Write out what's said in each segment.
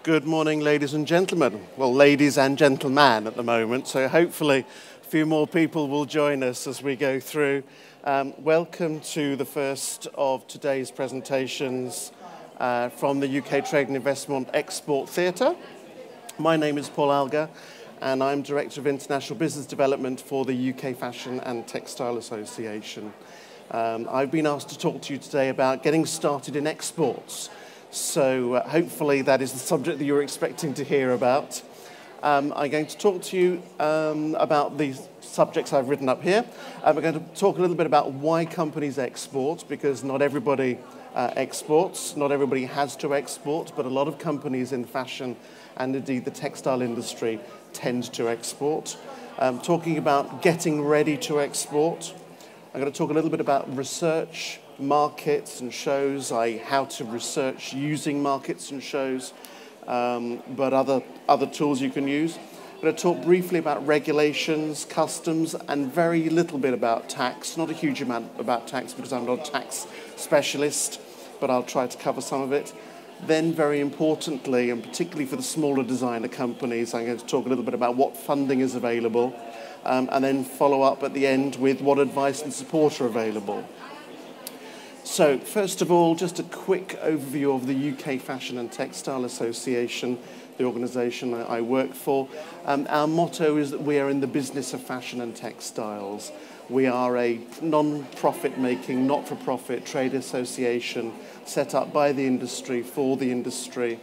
Good morning, ladies and gentlemen. Well, ladies and gentlemen at the moment, so hopefully a few more people will join us as we go through. Welcome to the first of today's presentations from the UK Trade and Investment Export Theatre. My name is Paul Alger, and I'm Director of International Business Development for the UK Fashion and Textile Association. I've been asked to talk to you today about getting started in exports. So hopefully that is the subject that you're expecting to hear about. I'm going to talk to you about the subjects I've written up here. We're going to talk a little bit about why companies export, because not everybody exports, not everybody has to export, but a lot of companies in fashion and indeed the textile industry tend to export. Talking about getting ready to export. I'm going to talk a little bit about research, markets and shows, how to research using markets and shows, but other tools you can use. I'm going to talk briefly about regulations, customs, and very little bit about tax. Not a huge amount about tax because I'm not a tax specialist, but I'll try to cover some of it. Then, very importantly, and particularly for the smaller designer companies, I'm going to talk a little bit about what funding is available, and then follow up at the end with what advice and support are available. So, first of all, just a quick overview of the UK Fashion and Textile Association, the organisation I work for. Our motto is that we are in the business of fashion and textiles. We are a non-profit making, not-for-profit trade association set up by the industry for the industry.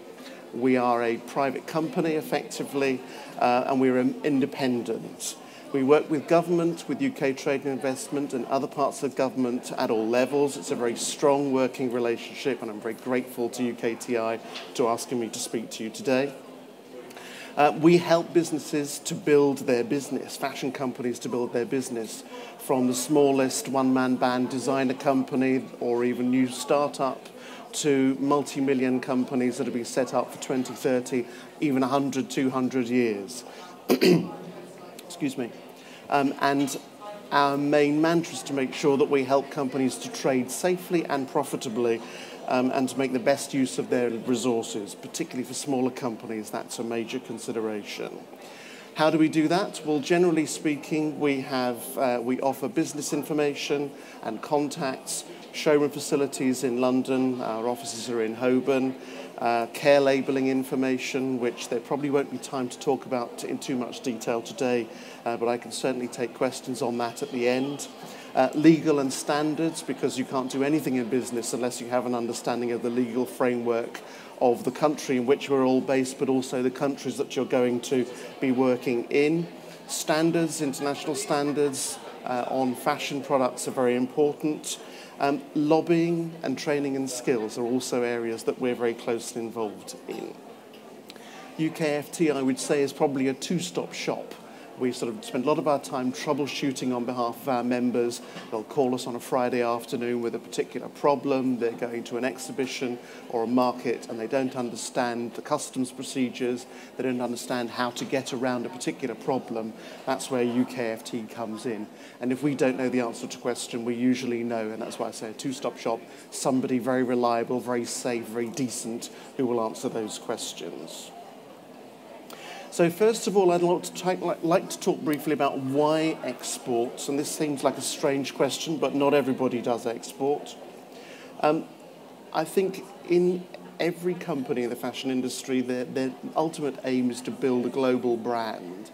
We are a private company, effectively, and we're independent. We work with government, with UK Trade and Investment and other parts of government at all levels. It's a very strong working relationship, and I'm very grateful to UKTI to asking me to speak to you today. We help businesses to build their business, fashion companies to build their business, from the smallest one-man band designer company or even new startup to multi-million companies that have been set up for 20, 30, even 100, 200 years. Excuse me. And our main mantra is to make sure that we help companies to trade safely and profitably and to make the best use of their resources, particularly for smaller companies. That's a major consideration. How do we do that? Well, generally speaking, we offer business information and contacts, showroom facilities in London, our offices are in Holborn, care labelling information, which there probably won't be time to talk about in too much detail today, but I can certainly take questions on that at the end. Legal and standards, because you can't do anything in business unless you have an understanding of the legal framework of the country in which we're all based, but also the countries that you're going to be working in. Standards, international standards on fashion products are very important. Lobbying and training and skills are also areas that we're very closely involved in. UKFT, I would say, is probably a two-stop shop. We sort of spend a lot of our time troubleshooting on behalf of our members. They'll call us on a Friday afternoon with a particular problem. They're going to an exhibition or a market and they don't understand the customs procedures. They don't understand how to get around a particular problem. That's where UKFT comes in. And if we don't know the answer to a question, we usually know, and that's why I say a two-stop shop, somebody very reliable, very safe, very decent who will answer those questions. So first of all, I'd like to talk briefly about why exports, and this seems like a strange question, but not everybody does export. I think in every company in the fashion industry, their ultimate aim is to build a global brand.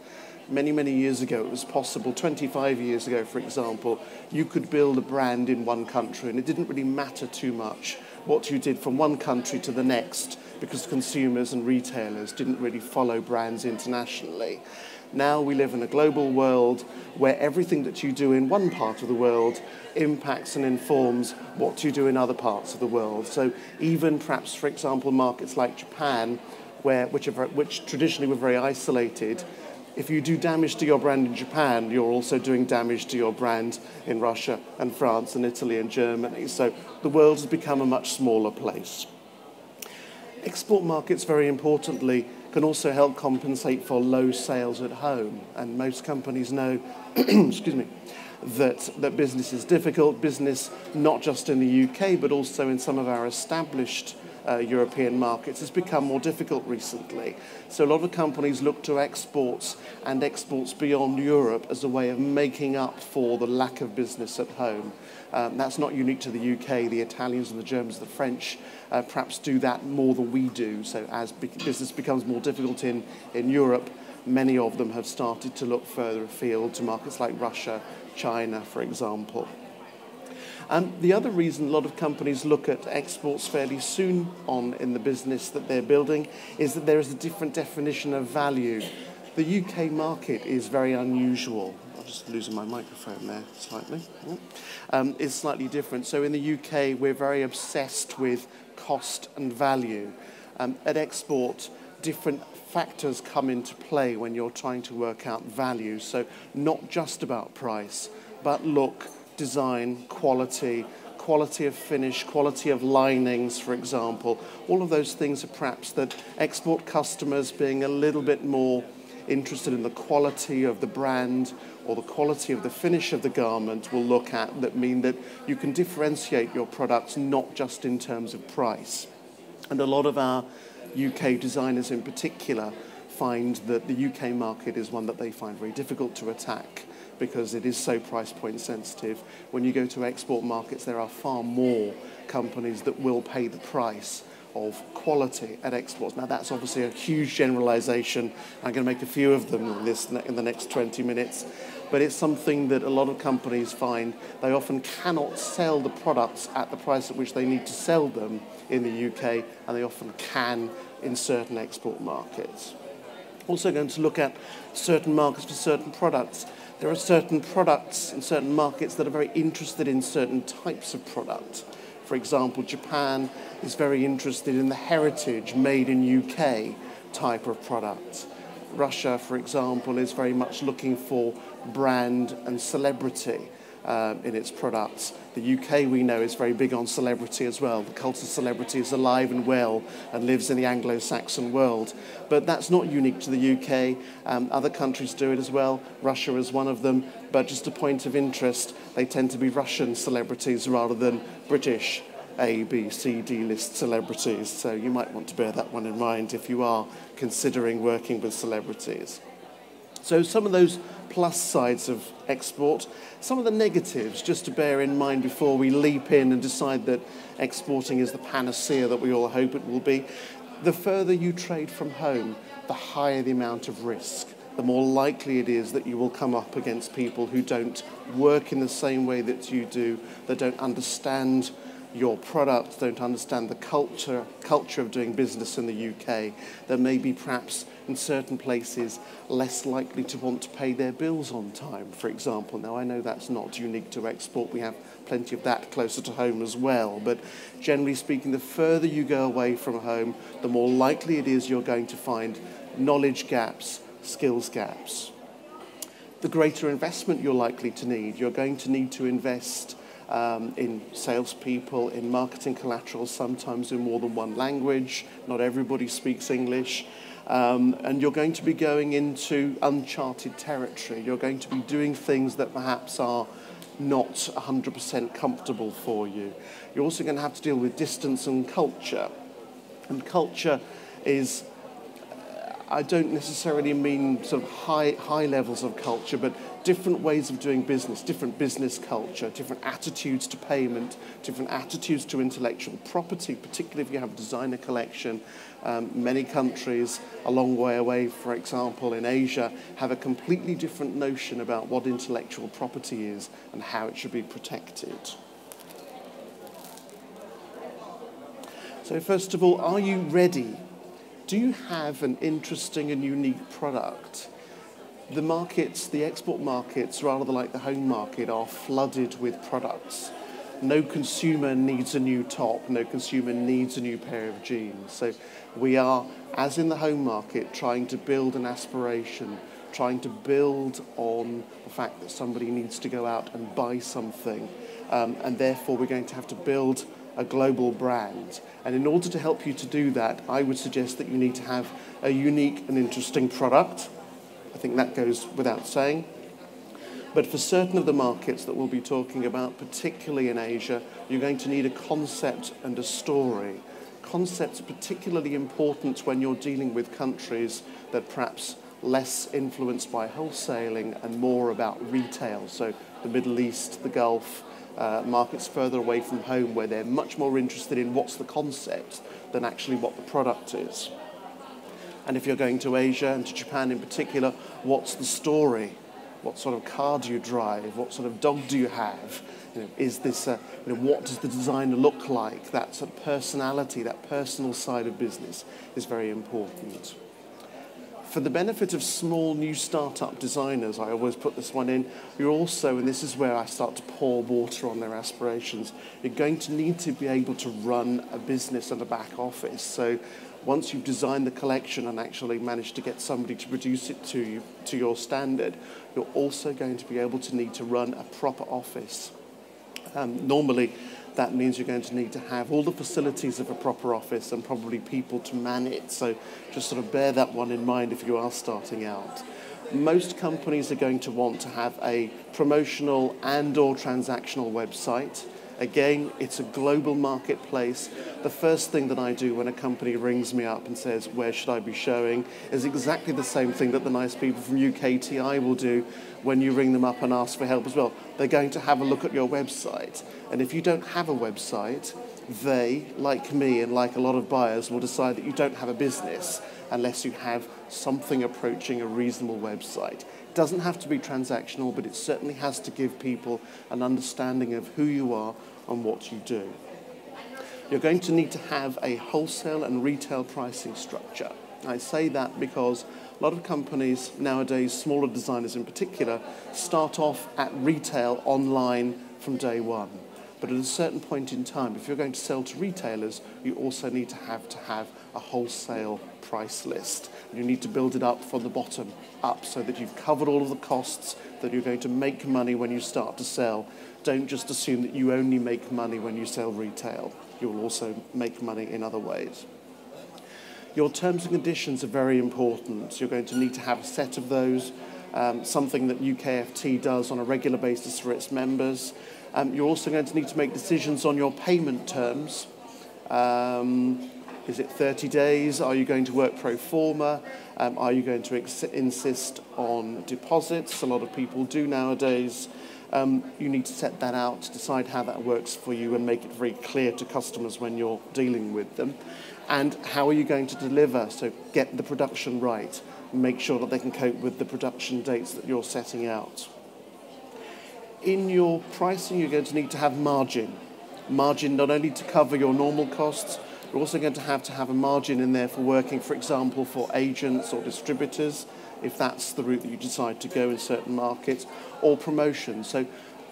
Many, many years ago, it was possible, 25 years ago, for example, you could build a brand in one country, and it didn't really matter too much what you did from one country to the next, because consumers and retailers didn't really follow brands internationally. Now we live in a global world where everything that you do in one part of the world impacts and informs what you do in other parts of the world. So even perhaps, for example, markets like Japan, which traditionally were very isolated, if you do damage to your brand in Japan, you're also doing damage to your brand in Russia and France and Italy and Germany. So the world has become a much smaller place. Export markets, very importantly, can also help compensate for low sales at home. And most companies know excuse me, that business is difficult. Business not just in the UK, but also in some of our established European markets has become more difficult recently. So a lot of companies look to exports and exports beyond Europe as a way of making up for the lack of business at home. That's not unique to the UK. The Italians and the Germans and the French perhaps do that more than we do. So as business becomes more difficult in Europe, many of them have started to look further afield to markets like Russia, China, for example. The other reason a lot of companies look at exports fairly soon on in the business that they're building is that there is a different definition of value. The UK market is very unusual. I'm just losing my microphone there slightly. It's slightly different. So in the UK, we're very obsessed with cost and value. At export, different factors come into play when you're trying to work out value. So not just about price, but look, design, quality of finish, quality of linings, for example. All of those things are perhaps that export customers, being a little bit more interested in the quality of the brand or the quality of the finish of the garment, will look at, that mean that you can differentiate your products not just in terms of price. And a lot of our UK designers in particular find that the UK market is one that they find very difficult to attack, because it is so price point sensitive. When you go to export markets, there are far more companies that will pay the price of quality at exports. Now that's obviously a huge generalization. I'm going to make a few of them in the next 20 minutes, but it's something that a lot of companies find they often cannot sell the products at the price at which they need to sell them in the UK, and they often can in certain export markets. Also going to look at certain markets for certain products. There are certain products in certain markets that are very interested in certain types of product. For example, Japan is very interested in the heritage made in UK type of product. Russia, for example, is very much looking for brand and celebrity in its products. The UK, we know, is very big on celebrity as well. The cult of celebrity is alive and well and lives in the Anglo-Saxon world. But that's not unique to the UK. Other countries do it as well. Russia is one of them. But just a point of interest, they tend to be Russian celebrities rather than British A, B, C, D list celebrities. So you might want to bear that one in mind if you are considering working with celebrities. So some of those plus sides of export, some of the negatives just to bear in mind before we leap in and decide that exporting is the panacea that we all hope it will be. The further you trade from home, the higher the amount of risk. The more likely it is that you will come up against people who don't work in the same way that you do, that don't understand your product, don't understand the culture of doing business in the UK, that may be perhaps in certain places less likely to want to pay their bills on time, for example. Now, I know that's not unique to export. We have plenty of that closer to home as well. But generally speaking, the further you go away from home, the more likely it is you're going to find knowledge gaps, skills gaps. The greater investment you're likely to need. You're going to need to invest in salespeople, in marketing collateral, sometimes in more than one language. Not everybody speaks English. And you're going to be going into uncharted territory. You're going to be doing things that perhaps are not 100% comfortable for you. You're also going to have to deal with distance and culture. And culture is, I don't necessarily mean sort of high levels of culture, but different ways of doing business, different business culture, different attitudes to payment, different attitudes to intellectual property, particularly if you have a designer collection. Many countries a long way away, for example, in Asia, have a completely different notion about what intellectual property is and how it should be protected. So first of all, are you ready? Do you have an interesting and unique product? The markets, the export markets, rather like the home market, are flooded with products. No consumer needs a new top. No consumer needs a new pair of jeans. So we are, as in the home market, trying to build an aspiration, trying to build on the fact that somebody needs to go out and buy something. And therefore, we're going to have to build a global brand. And in order to help you to do that, I would suggest that you need to have a unique and interesting product. I think that goes without saying. But for certain of the markets that we'll be talking about, particularly in Asia, you're going to need a concept and a story. Concepts are particularly important when you're dealing with countries that perhaps less influenced by wholesaling and more about retail. So the Middle East, the Gulf, markets further away from home where they're much more interested in what's the concept than actually what the product is. And if you're going to Asia and to Japan in particular, what's the story? What sort of car do you drive? What sort of dog do you have? Is this what does the design look like? That sort of personality, that personal side of business is very important. For the benefit of small new startup designers, I always put this one in, you're also, and this is where I start to pour water on their aspirations, you're going to need to be able to run a business and a back office. So once you've designed the collection and actually managed to get somebody to produce it to you, to your standard, you're also going to be able to need to run a proper office. Normally, that means you're going to need to have all the facilities of a proper office and probably people to man it. So just sort of bear that one in mind if you are starting out. Most companies are going to want to have a promotional and/or transactional website. Again, it's a global marketplace. The first thing that I do when a company rings me up and says, where should I be showing, is exactly the same thing that the nice people from UKTI will do when you ring them up and ask for help as well. They're going to have a look at your website. And if you don't have a website, they, like me and like a lot of buyers, will decide that you don't have a business unless you have something approaching a reasonable website. It doesn't have to be transactional, but it certainly has to give people an understanding of who you are and what you do. You're going to need to have a wholesale and retail pricing structure. I say that because a lot of companies nowadays, smaller designers in particular, start off at retail online from day one. But at a certain point in time, if you're going to sell to retailers, you also need to have a wholesale price list. You need to build it up from the bottom up so that you've covered all of the costs, that you're going to make money when you start to sell. Don't just assume that you only make money when you sell retail. You will also make money in other ways. Your terms and conditions are very important. You're going to need to have a set of those, something that UKFT does on a regular basis for its members. You're also going to need to make decisions on your payment terms. Is it 30 days? Are you going to work pro forma? Are you going to insist on deposits? A lot of people do nowadays. You need to set that out, decide how that works for you and make it very clear to customers when you're dealing with them. And how are you going to deliver? So get the production right. Make sure that they can cope with the production dates that you're setting out. In your pricing, you're going to need to have margin. Margin not only to cover your normal costs, you're also going to have a margin in there for working, for example, for agents or distributors, if that's the route that you decide to go in certain markets, or promotion. So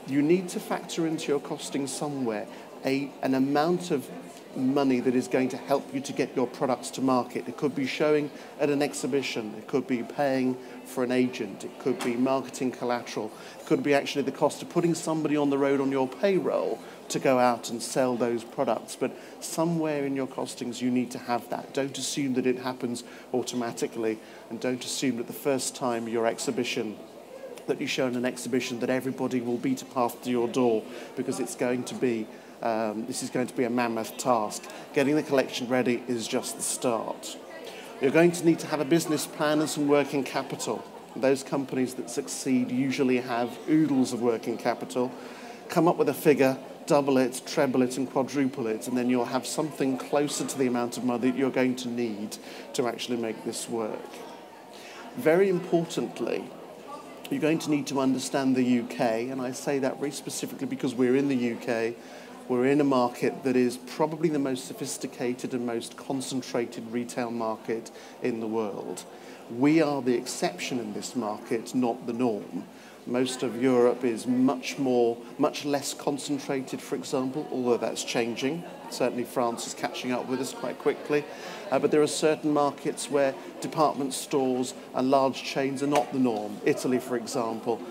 you need to factor into your costing somewhere an amount of money that is going to help you to get your products to market. It could be showing at an exhibition, it could be paying for an agent, it could be marketing collateral, it could be actually the cost of putting somebody on the road on your payroll to go out and sell those products. But somewhere in your costings you need to have that. Don't assume that it happens automatically, and don't assume that the first time your exhibition that you show in an exhibition that everybody will beat a path to your door, because it's going to be this is going to be a mammoth task. Getting the collection ready is just the start. You're going to need to have a business plan and some working capital. Those companies that succeed usually have oodles of working capital. Come up with a figure, double it, treble it, and quadruple it, and then you'll have something closer to the amount of money that you're going to need to actually make this work. Very importantly, you're going to need to understand the UK, and I say that very specifically because we're in the UK. We're in a market that is probably the most sophisticated and most concentrated retail market in the world. We are the exception in this market, not the norm. Most of Europe is much less concentrated, for example, although that's changing. Certainly France is catching up with us quite quickly. But there are certain markets where department stores and large chains are not the norm. Italy, for example,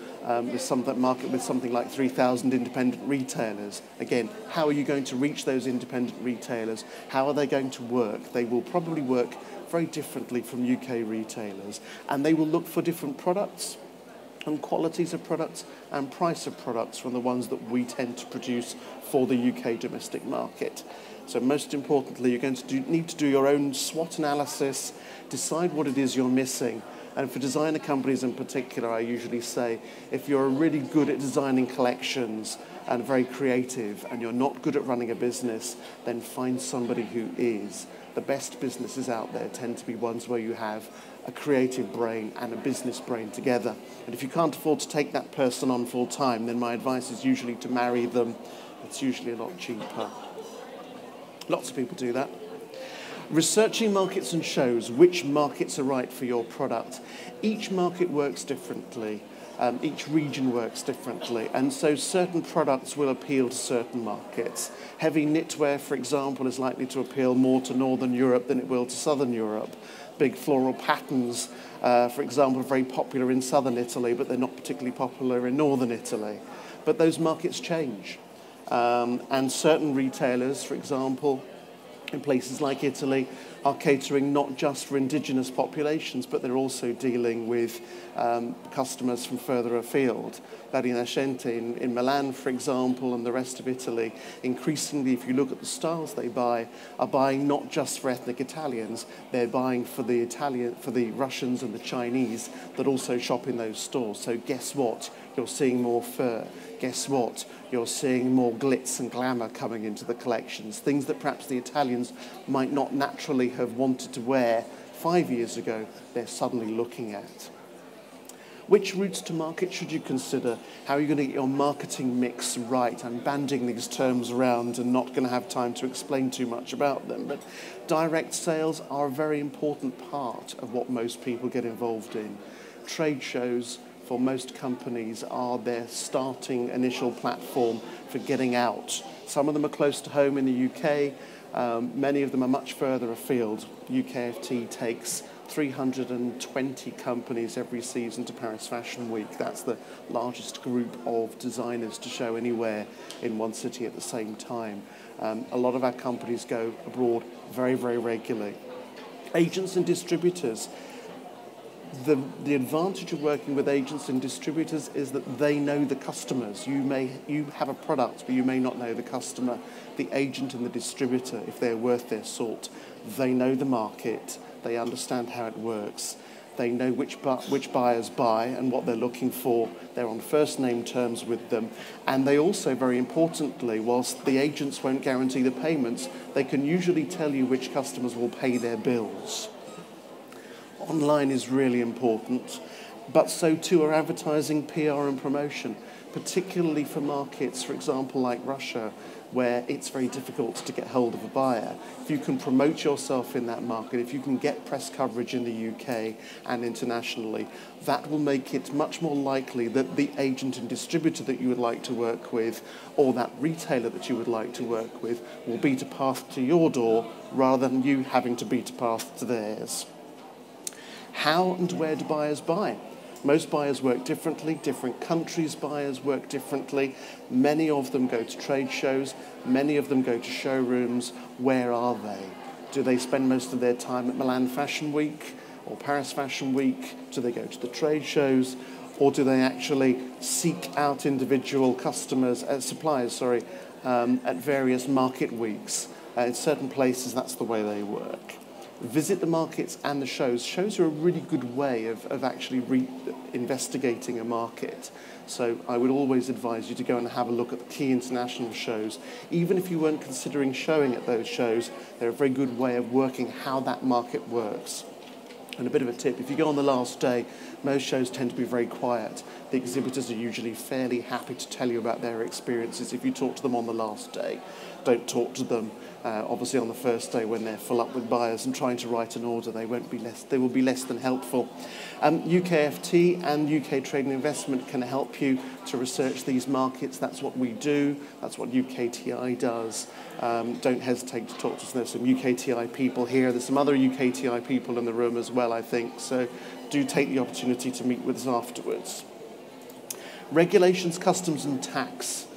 is some market with something like 3,000 independent retailers. Again, how are you going to reach those independent retailers? How are they going to work? They will probably work very differently from UK retailers, and they will look for different products. on qualities of products and price of products from the ones that we tend to produce for the UK domestic market. So most importantly, you're going to need to do your own SWOT analysis, decide what it is you're missing. And for designer companies in particular, I usually say, if you're really good at designing collections and very creative, and you're not good at running a business, then find somebody who is. The best businesses out there tend to be ones where you have a creative brain and a business brain together. And if you can't afford to take that person on full time, then my advice is usually to marry them. It's usually a lot cheaper. Lots of people do that. Researching markets and shows which markets are right for your product. Each market works differently. Each region works differently, and so certain products will appeal to certain markets. Heavy knitwear, for example, is likely to appeal more to Northern Europe than it will to Southern Europe. Big floral patterns, for example, are very popular in Southern Italy, but they're not particularly popular in Northern Italy. But those markets change. And certain retailers, for example, in places like Italy, are catering not just for indigenous populations, but they're also dealing with customers from further afield. La Rinascente in Milan, for example, and the rest of Italy, increasingly, if you look at the styles they buy, are buying not just for ethnic Italians, they're buying for the Russians and the Chinese that also shop in those stores. So guess what? You're seeing more fur. Guess what? You're seeing more glitz and glamour coming into the collections, things that perhaps the Italians might not naturally have wanted to wear 5 years ago, they're suddenly looking at. Which routes to market should you consider? How are you going to get your marketing mix right? I'm banding these terms around and not going to have time to explain too much about them, but direct sales are a very important part of what most people get involved in. Trade shows, for most companies, are their starting initial platform for getting out. Some of them are close to home in the UK, many of them are much further afield. UKFT takes 320 companies every season to Paris Fashion Week. That's the largest group of designers to show anywhere in one city at the same time. A lot of our companies go abroad very, very regularly. Agents and distributors. The advantage of working with agents and distributors is that they know the customers. You have a product, but you may not know the customer. The agent and the distributor, if they're worth their salt, they know the market, they understand how it works, they know which buyers buy and what they're looking for. They're on first name terms with them, and they also, very importantly, whilst the agents won't guarantee the payments, they can usually tell you which customers will pay their bills. Online is really important, but so too are advertising, PR and promotion, particularly for markets, for example, like Russia, where it's very difficult to get hold of a buyer. If you can promote yourself in that market, if you can get press coverage in the UK and internationally, that will make it much more likely that the agent and distributor that you would like to work with, or that retailer that you would like to work with, will beat a path to your door rather than you having to beat a path to theirs. How and where do buyers buy? Most buyers work differently, different countries' buyers work differently. Many of them go to trade shows, many of them go to showrooms. Where are they? Do they spend most of their time at Milan Fashion Week or Paris Fashion Week? Do they go to the trade shows? Or do they actually seek out individual suppliers, at various market weeks? In certain places, that's the way they work. Visit the markets and the shows. Shows are a really good way of actually investigating a market. So I would always advise you to go and have a look at the key international shows. Even if you weren't considering showing at those shows, they're a very good way of working how that market works. And a bit of a tip, if you go on the last day, most shows tend to be very quiet. The exhibitors are usually fairly happy to tell you about their experiences if you talk to them on the last day. Don't talk to them, obviously, on the first day when they're full up with buyers and trying to write an order. They will be less than helpful. UKFT and UK Trade and Investment can help you to research these markets. That's what we do. That's what UKTI does. Don't hesitate to talk to us. There's some UKTI people here. There's some other UKTI people in the room as well, I think. So do take the opportunity to meet with us afterwards. Regulations, customs and tax.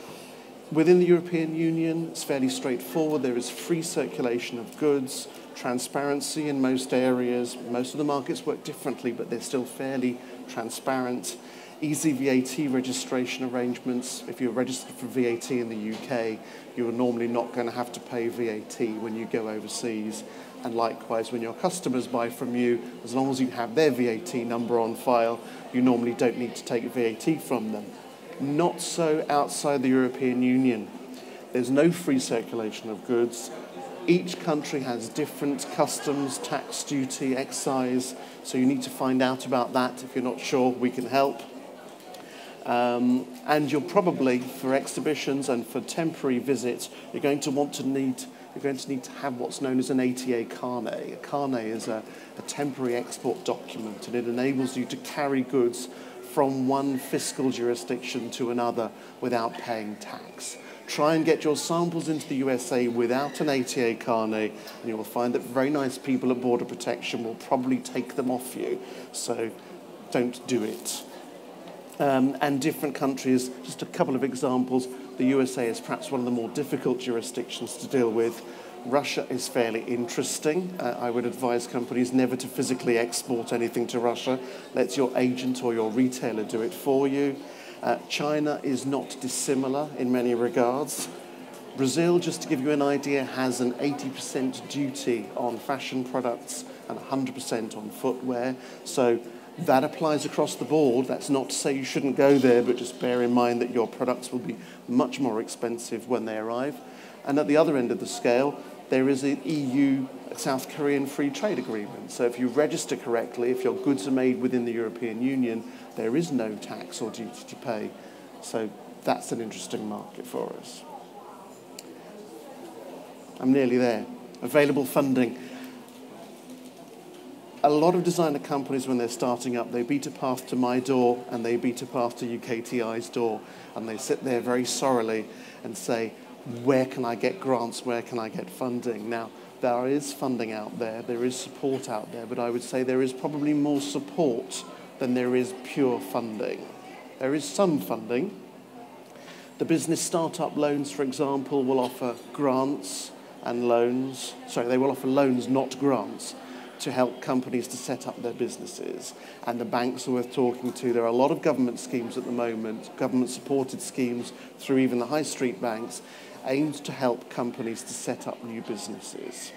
Within the European Union, it's fairly straightforward. There is free circulation of goods, transparency in most areas. Most of the markets work differently, but they're still fairly transparent. Easy VAT registration arrangements. If you're registered for VAT in the UK, you're normally not going to have to pay VAT when you go overseas. And likewise, when your customers buy from you, as long as you have their VAT number on file, you normally don't need to take VAT from them. Not so outside the European Union. There's no free circulation of goods. Each country has different customs, tax, duty, excise, so you need to find out about that. If you're not sure, we can help. And you'll probably, for exhibitions and for temporary visits, you're going to need to have what's known as an ATA carnet. A carnet is a temporary export document, and it enables you to carry goods from one fiscal jurisdiction to another without paying tax. Try and get your samples into the USA without an ATA carnet, and you will find that very nice people at Border Protection will probably take them off you. So don't do it. And different countries, just a couple of examples. The USA is perhaps one of the more difficult jurisdictions to deal with. Russia is fairly interesting. I would advise companies never to physically export anything to Russia. Let your agent or your retailer do it for you. China is not dissimilar in many regards. Brazil, just to give you an idea, has an 80% duty on fashion products and 100% on footwear. So that applies across the board. That's not to say you shouldn't go there, but just bear in mind that your products will be much more expensive when they arrive. And at the other end of the scale, there is an EU-South Korean free trade agreement. So if you register correctly, if your goods are made within the European Union, there is no tax or duty to pay. So that's an interesting market for us. I'm nearly there. Available funding. A lot of designer companies, when they're starting up, they beat a path to my door and they beat a path to UKTI's door, and they sit there very sorrowfully and say, where can I get grants, where can I get funding? Now, there is funding out there is support out there, but I would say there is probably more support than there is pure funding. There is some funding. The business startup loans, for example, will offer grants and loans. Sorry, they will offer loans, not grants, to help companies to set up their businesses. And the banks are worth talking to. There are a lot of government schemes at the moment, government-supported schemes through even the high street banks, aimed to help companies to set up new businesses.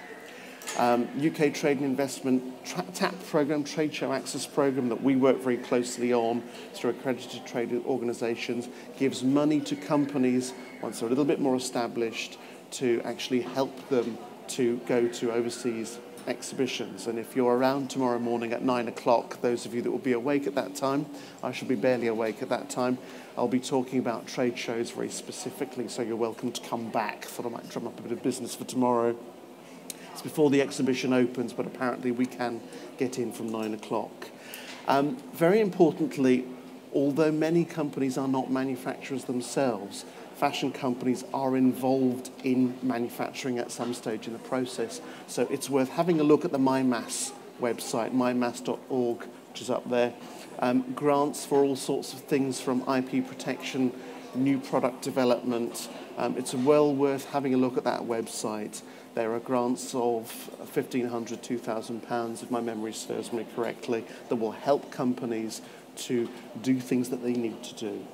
UK Trade and Investment TAP programme, Trade Show Access programme, that we work very closely on through accredited trade organisations, gives money to companies once they're a little bit more established to actually help them to go to overseas exhibitions. And if you're around tomorrow morning at 9 o'clock, those of you that will be awake at that time, I shall be barely awake at that time, I'll be talking about trade shows very specifically, so you're welcome to come back. Thought I might drum up a bit of business for tomorrow. It's before the exhibition opens, but apparently we can get in from 9 o'clock. Very importantly, although many companies are not manufacturers themselves, fashion companies are involved in manufacturing at some stage in the process. So it's worth having a look at the MyMass website, mymass.org, which is up there. Grants for all sorts of things from IP protection, new product development. It's well worth having a look at that website. There are grants of £1,500, £2,000, if my memory serves me correctly, that will help companies to do things that they need to do.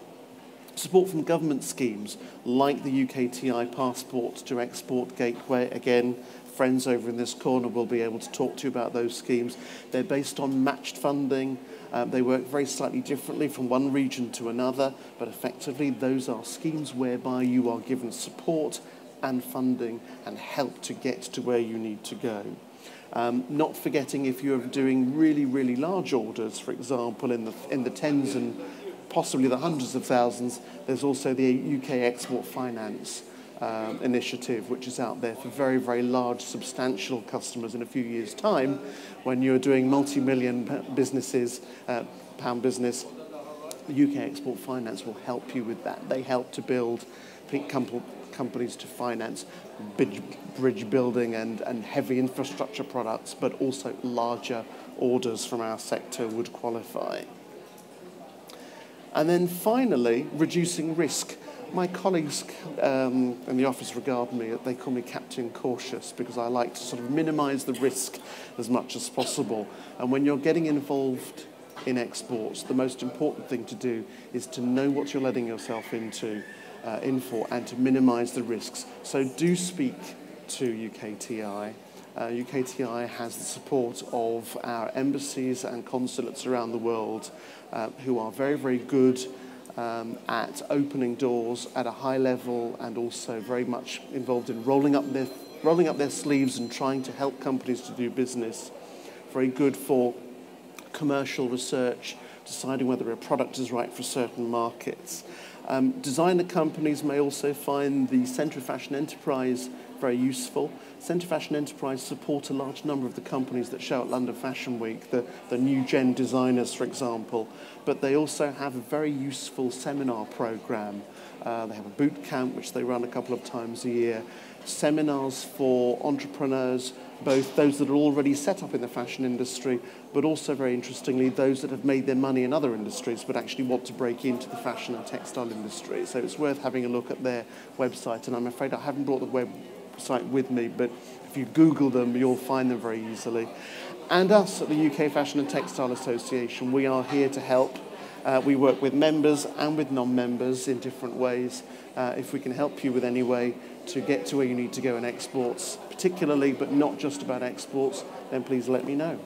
Support from government schemes like the UKTI Passport to Export Gateway. Again, friends over in this corner will be able to talk to you about those schemes. They're based on matched funding. They work very slightly differently from one region to another, but effectively those are schemes whereby you are given support and funding and help to get to where you need to go. Not forgetting, if you're doing really, really large orders, for example, in the tens and possibly the hundreds of thousands, there's also the UK Export Finance initiative, which is out there for very, very large, substantial customers in a few years' time. When you're doing multi-million businesses, pound business, the UK Export Finance will help you with that. They help to build companies to finance bridge building and heavy infrastructure products, but also larger orders from our sector would qualify. And then finally, reducing risk. My colleagues in the office regard me, they call me Captain Cautious, because I like to sort of minimise the risk as much as possible. And when you're getting involved in exports, the most important thing to do is to know what you're letting yourself in for and to minimise the risks. So do speak to UKTI. UKTI has the support of our embassies and consulates around the world who are very, very good at opening doors at a high level and also very much involved in rolling up their sleeves and trying to help companies to do business. Very good for commercial research, deciding whether a product is right for certain markets. Designer companies may also find the Centre of Fashion Enterprise very useful. Centre of Fashion Enterprise support a large number of the companies that show at London Fashion Week, the new gen designers, for example, but they also have a very useful seminar programme. They have a boot camp, which they run a couple of times a year, seminars for entrepreneurs, both those that are already set up in the fashion industry, but also, very interestingly, those that have made their money in other industries but actually want to break into the fashion and textile industry. So it's worth having a look at their website, and I'm afraid I haven't brought the website with me, but if you Google them, you'll find them very easily. And us at the UK Fashion and Textile Association, we are here to help. We work with members and with non-members in different ways. If we can help you with any way to get to where you need to go in exports, particularly, but not just about exports, then please let me know.